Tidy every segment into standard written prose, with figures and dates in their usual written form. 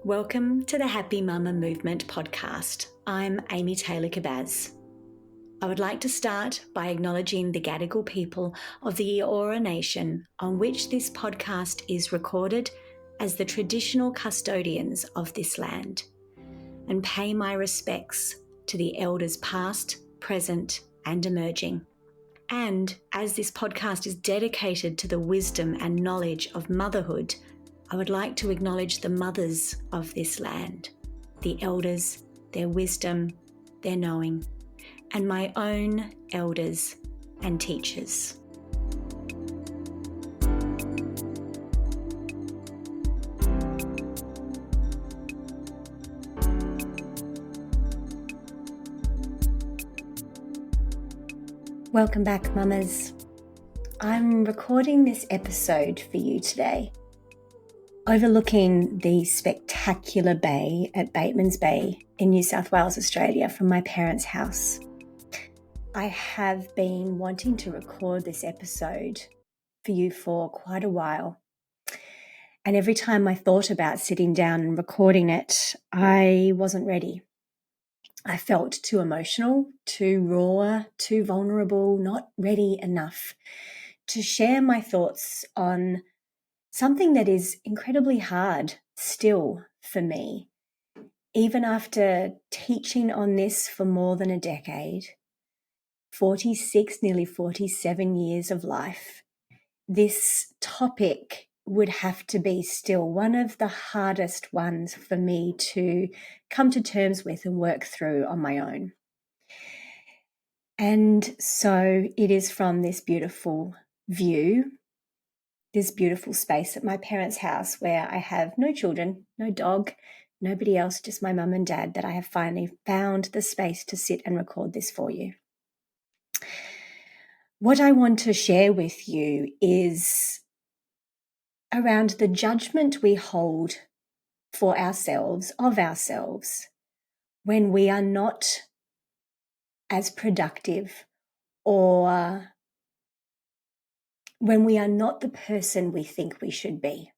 Welcome to the Happy Mama Movement podcast. I'm Amy Taylor-Kabbaz. I would like to start by acknowledging the Gadigal people of the Eora Nation on which this podcast is recorded as the traditional custodians of this land, and pay my respects to the elders past, present, and emerging. And as this podcast is dedicated to the wisdom and knowledge of motherhood, I would like to acknowledge the mothers of this land, the elders, their wisdom, their knowing, and my own elders and teachers. Welcome back, mamas. I'm recording this episode for you today, overlooking the spectacular bay at Bateman's Bay in New South Wales, Australia, from my parents' house. I have been wanting to record this episode for you for quite a while. And every time I thought about sitting down and recording it, I wasn't ready. I felt too emotional, too raw, too vulnerable, not ready enough to share my thoughts on something that is incredibly hard still for me. Even after teaching on this for more than a decade, 46, nearly 47 years of life, this topic would have to be still one of the hardest ones for me to come to terms with and work through on my own. And so it is from this beautiful view, this beautiful space at my parents' house where I have no children, no dog, nobody else, just my mum and dad, that I have finally found the space to sit and record this for you. What I want to share with you is around the judgment we hold for ourselves, of ourselves, when we are not as productive or when we are not the person we think we should be,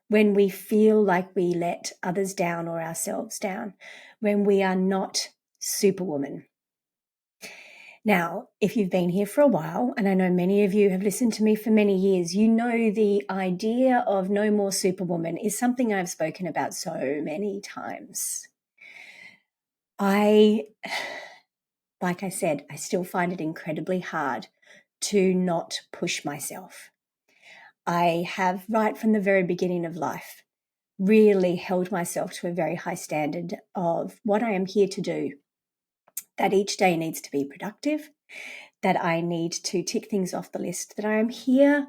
when we feel like we let others down or ourselves down, when we are not Superwoman. Now, if you've been here for a while, and I know many of you have listened to me for many years, you know the idea of no more Superwoman is something I've spoken about so many times. Like I said, I still find it incredibly hard to not push myself. I have, right from the very beginning of life, really held myself to a very high standard of what I am here to do, that each day needs to be productive, that I need to tick things off the list, that I am here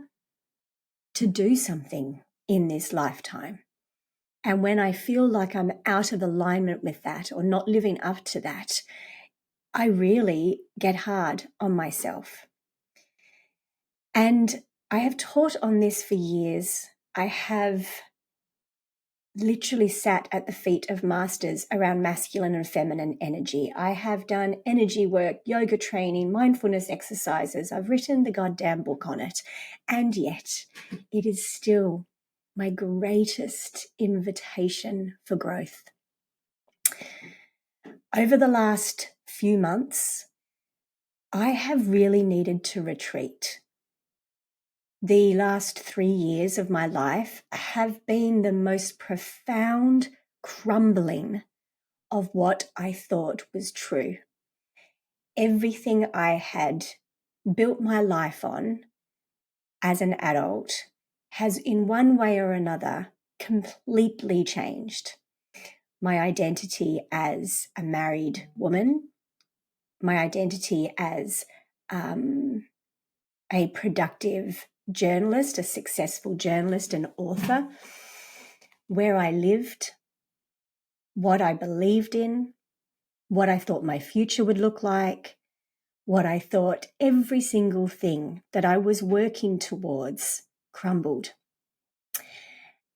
to do something in this lifetime. And when I feel like I'm out of alignment with that or not living up to that, I really get hard on myself. And I have taught on this for years. I have literally sat at the feet of masters around masculine and feminine energy. I have done energy work, yoga training, mindfulness exercises. I've written the goddamn book on it. And yet it is still my greatest invitation for growth. Over the last few months, I have really needed to retreat. The last 3 years of my life have been the most profound crumbling of what I thought was true. Everything I had built my life on as an adult has in one way or another completely changed. My identity as a married woman, my identity as a productive journalist, a successful journalist and author, where I lived, what I believed in, what I thought my future would look like, what I thought every single thing that I was working towards crumbled.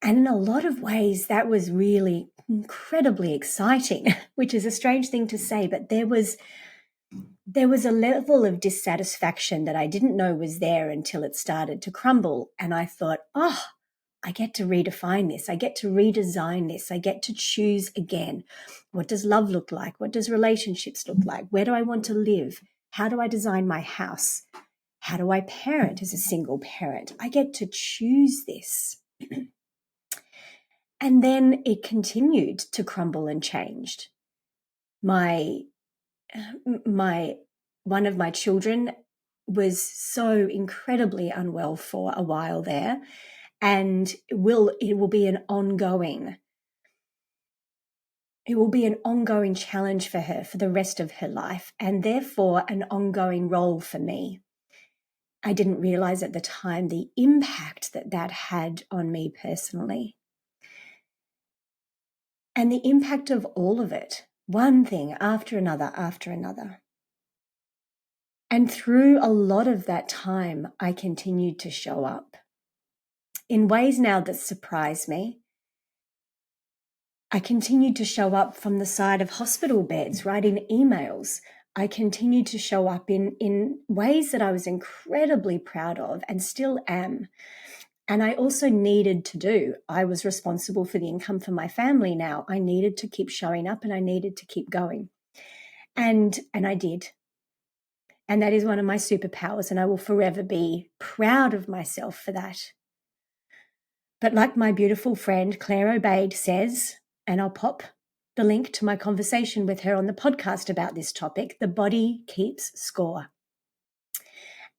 And in a lot of ways, that was really incredibly exciting, which is a strange thing to say, but there was a level of dissatisfaction that I didn't know was there until it started to crumble. And I thought, I get to redefine this. I get to redesign this. I get to choose again. What does love look like? What does relationships look like? Where do I want to live? How do I design my house? How do I parent as a single parent? I get to choose this. And then it continued to crumble and changed. One of my children was so incredibly unwell for a while there, and it will be an ongoing challenge for her for the rest of her life, and therefore an ongoing role for me. I didn't realize at the time the impact that had on me personally. And the impact of all of it, one thing after another after another. And through a lot of that time, I continued to show up in ways now that surprise me. I continued to show up from the side of hospital beds, writing emails. I continued to show up in ways that I was incredibly proud of and still am. And I also needed to do. I was responsible for the income for my family now. I needed to keep showing up and I needed to keep going. And I did. And that is one of my superpowers, and I will forever be proud of myself for that. But like my beautiful friend Claire Obeid says, and I'll pop the link to my conversation with her on the podcast about this topic, the body keeps score.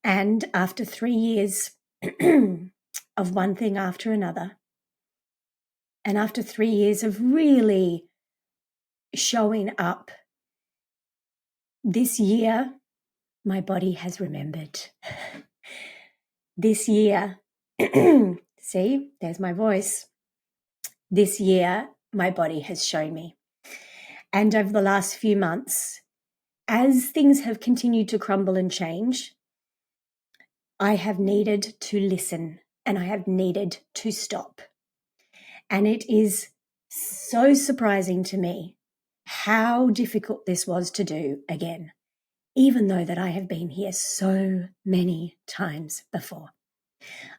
And after 3 years of one thing after another, and after 3 years of really showing up, this year, my body has remembered. This year, see, there's my voice. This year, my body has shown me. And over the last few months, as things have continued to crumble and change, I have needed to listen and I have needed to stop. And it is so surprising to me how difficult this was to do again, even though that I have been here so many times before.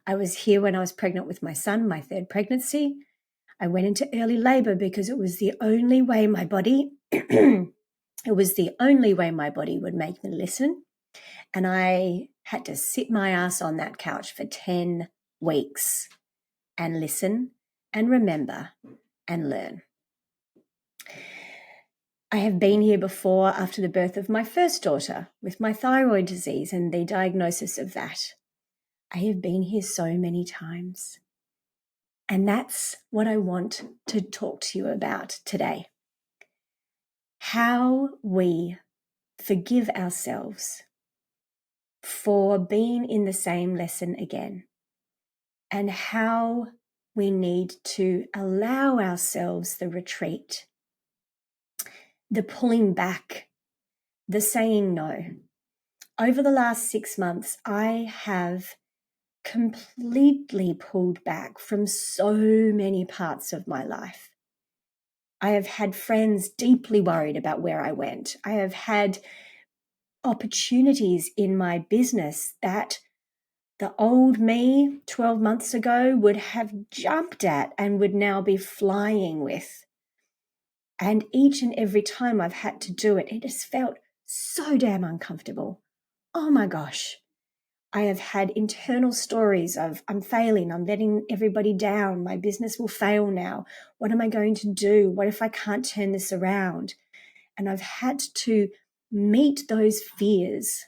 I was here when I was pregnant with my son, my third pregnancy. I went into early labor because it was the only way my body would make me listen. And I had to sit my ass on that couch for 10 weeks and listen and remember and learn. I have been here before after the birth of my first daughter with my thyroid disease and the diagnosis of that. I have been here so many times. And that's what I want to talk to you about today. How we forgive ourselves for being in the same lesson again, and how we need to allow ourselves the retreat, the pulling back, the saying no. Over the last 6 months, I have completely pulled back from so many parts of my life. I have had friends deeply worried about where I went. I have had opportunities in my business that the old me 12 months ago would have jumped at and would now be flying with. And each and every time I've had to do it, it has felt so damn uncomfortable. Oh my gosh. I have had internal stories of I'm failing, I'm letting everybody down, my business will fail now. What am I going to do? What if I can't turn this around? And I've had to meet those fears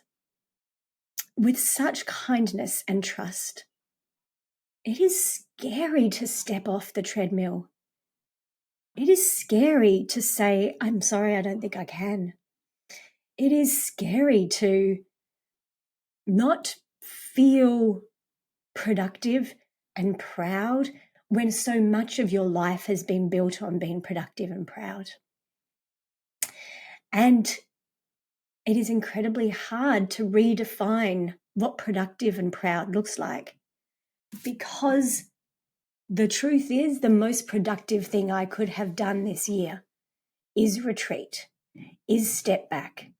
with such kindness and trust. It is scary to step off the treadmill. It is scary to say, I'm sorry, I don't think I can. It is scary to not feel productive and proud when so much of your life has been built on being productive and proud. And it is incredibly hard to redefine what productive and proud looks like, because the truth is the most productive thing I could have done this year is retreat, is step back,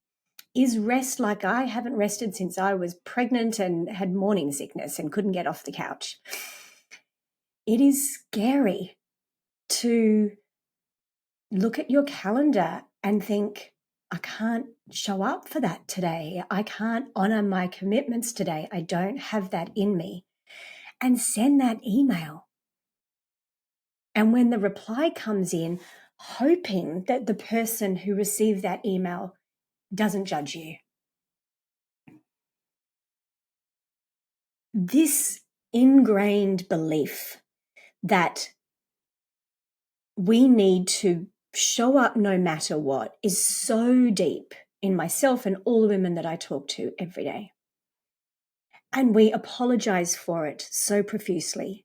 is rest like I haven't rested since I was pregnant and had morning sickness and couldn't get off the couch. it is scary to look at your calendar and think, I can't show up for that today. I can't honor my commitments today. I don't have that in me. And send that email. And when the reply comes in, hoping that the person who received that email doesn't judge you. This ingrained belief that we need to show up no matter what is so deep in myself and all the women that I talk to every day. And we apologize for it so profusely.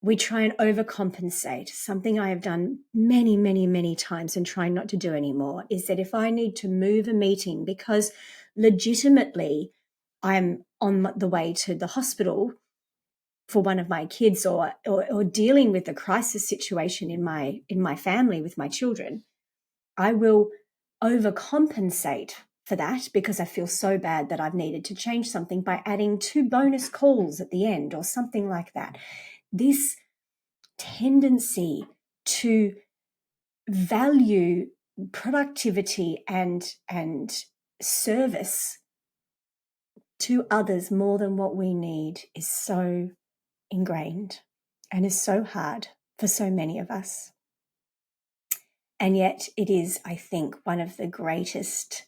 We try and overcompensate. Something I have done many, many, many times and trying not to do anymore is that if I need to move a meeting because legitimately I'm on the way to the hospital for one of my kids or dealing with a crisis situation in my family with my children, I will overcompensate for that because I feel so bad that I've needed to change something by adding 2 bonus calls at the end or something like that. This tendency to value productivity and service to others more than what we need is so ingrained and is so hard for so many of us. And yet it is, I think, one of the greatest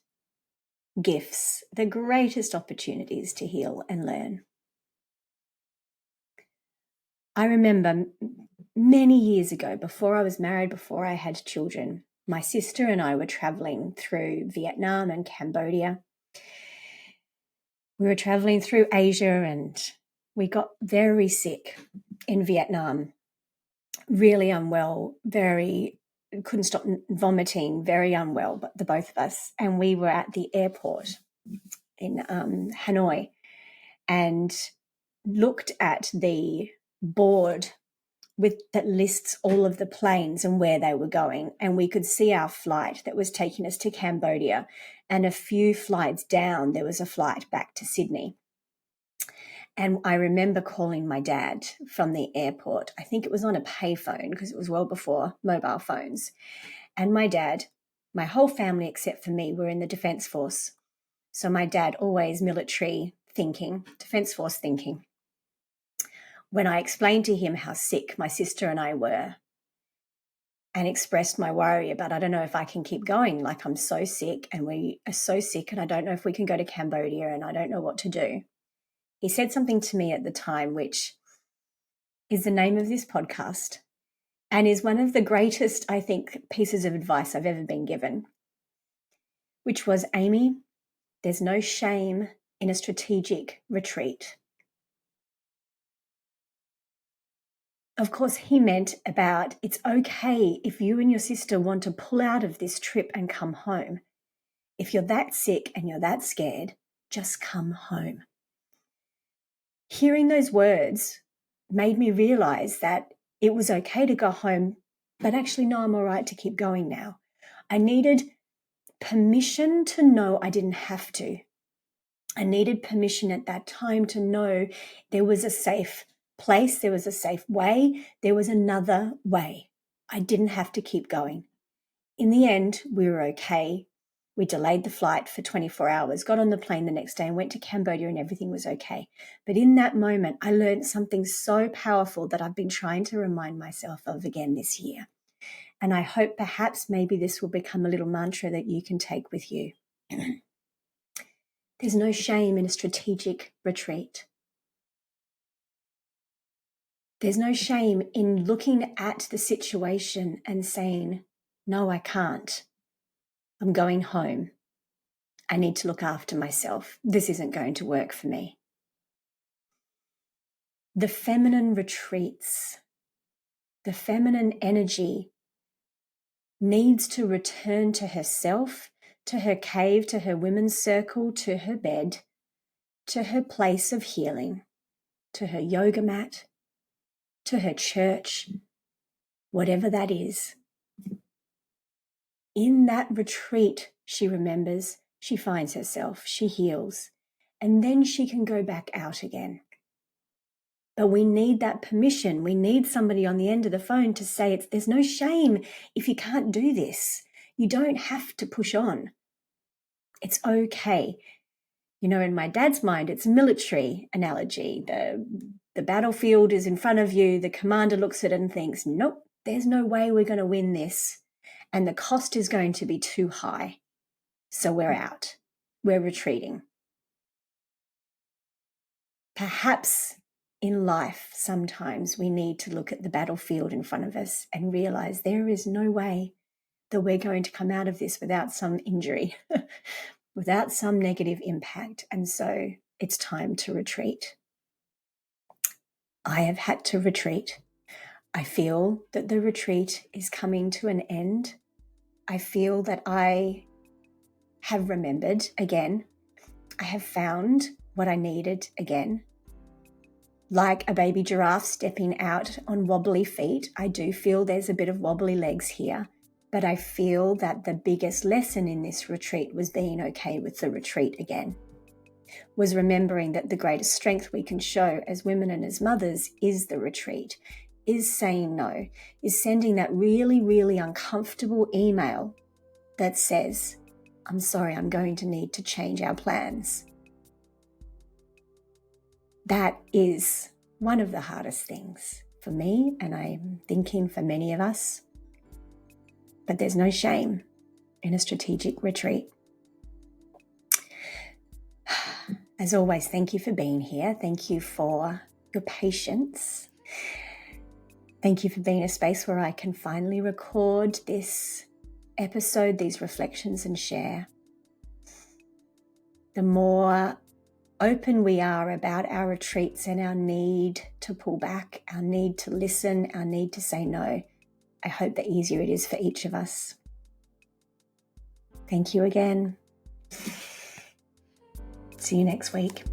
gifts, the greatest opportunities to heal and learn. I remember many years ago, before I was married, before I had children, my sister and I were traveling through Vietnam and Cambodia. We were traveling through Asia and we got very sick in Vietnam, really unwell, couldn't stop vomiting, very unwell, but the both of us. And we were at the airport in Hanoi and looked at the board that lists all of the planes and where they were going. And we could see our flight that was taking us to Cambodia. And a few flights down, there was a flight back to Sydney. And I remember calling my dad from the airport. I think it was on a payphone because it was well before mobile phones. And my dad, my whole family except for me, were in the Defence Force. So my dad, always military thinking, Defence Force thinking. When I explained to him how sick my sister and I were and expressed my worry about, I don't know if I can keep going, like I'm so sick and we are so sick and I don't know if we can go to Cambodia and I don't know what to do. He said something to me at the time, which is the name of this podcast and is one of the greatest, I think, pieces of advice I've ever been given, which was, Amy, there's no shame in a strategic retreat. Of course, he meant about it's okay if you and your sister want to pull out of this trip and come home. If you're that sick and you're that scared, just come home. Hearing those words made me realize that it was okay to go home, but actually, no, I'm all right to keep going now. I needed permission to know I didn't have to. I needed permission at that time to know there was a safe place, there was a safe way, there was another way. I didn't have to keep going. In the end, we were okay. We delayed the flight for 24 hours, got on the plane the next day and went to Cambodia and everything was okay. But in that moment, I learned something so powerful that I've been trying to remind myself of again this year. And I hope perhaps maybe this will become a little mantra that you can take with you. There's no shame in a strategic retreat. There's no shame in looking at the situation and saying, no, I can't. I'm going home. I need to look after myself. This isn't going to work for me. The feminine retreats. The feminine energy needs to return to herself, to her cave, to her women's circle, to her bed, to her place of healing, to her yoga mat, to her church, whatever that is. In that retreat, she remembers, she finds herself, she heals, and then she can go back out again. But we need that permission. We need somebody on the end of the phone to say, there's no shame if you can't do this. You don't have to push on. It's okay. You know, in my dad's mind, it's a military analogy. The battlefield is in front of you. The commander looks at it and thinks, nope, there's no way we're going to win this. And the cost is going to be too high. So we're out. We're retreating. Perhaps in life, sometimes we need to look at the battlefield in front of us and realize there is no way that we're going to come out of this without some injury, without some negative impact. And so it's time to retreat. I have had to retreat. I feel that the retreat is coming to an end. I feel that I have remembered again. I have found what I needed again. Like a baby giraffe stepping out on wobbly feet, I do feel there's a bit of wobbly legs here, but I feel that the biggest lesson in this retreat was being okay with the retreat again, was remembering that the greatest strength we can show as women and as mothers is the retreat, is saying no, is sending that really, really uncomfortable email that says, I'm sorry, I'm going to need to change our plans. That is one of the hardest things for me, and I'm thinking for many of us. But there's no shame in a strategic retreat. As always, thank you for being here. Thank you for your patience. Thank you for being a space where I can finally record this episode, these reflections, and share. The more open we are about our retreats and our need to pull back, our need to listen, our need to say no, I hope the easier it is for each of us. Thank you again. See you next week.